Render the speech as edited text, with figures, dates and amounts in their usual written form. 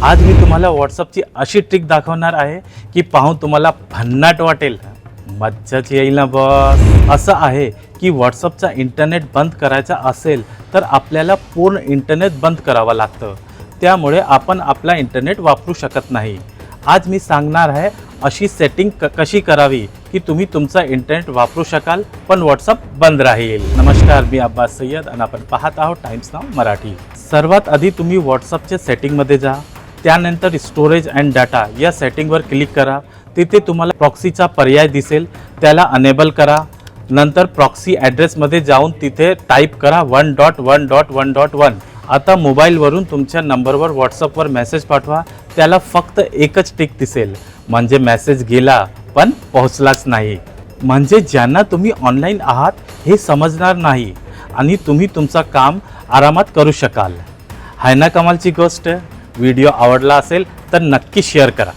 आज मी तुम्हाला व्हॉट्सअपची अशी ट्रिक दाखवणार आहे की पाहून तुम्हाला भन्नाट वाटेल, मज्जाच येईल ना बॉस। असं आहे की व्हॉट्सअपचा इंटरनेट बंद करायचा असेल तर आपल्याला पूर्ण इंटरनेट बंद करावं लागतं, त्यामुळे आपण आपला इंटरनेट वापरू शकत नाही। आज मी सांगणार आहे अशी सेटिंग कशी करावी की तुम्ही तुमचा इंटरनेट वापरू शकाल पण व्हॉट्सअप बंद राहील। नमस्कार, मी अब्बास सय्यद आणि आपण पाहत आहोत टाइम्स नाव मराठी। सर्वात आधी तुम्ही व्हॉट्सअपच्या सेटिंगमध्ये जा, त्यानंतर स्टोरेज अँड डाटा या सेटिंगवर क्लिक करा। तिथे तुम्हाला प्रॉक्सीचा पर्याय दिसेल, त्याला अनेबल करा। नंतर प्रॉक्सी ॲड्रेसमध्ये जाऊन तिथे टाईप करा 1.1.1.1। आता मोबाईलवरून तुमच्या नंबरवर व्हॉट्सअपवर मेसेज पाठवा, त्याला फक्त एकच टिक दिसेल, म्हणजे मेसेज गेला पण पोहोचलाच नाही। म्हणजे ज्यांना तुम्ही ऑनलाईन आहात हे समजणार नाही आणि तुम्ही तुमचं काम आरामात करू शकाल। आहे ना कमालची गोष्ट? व्हिडिओ आवडला असेल तर नक्की शेअर करा।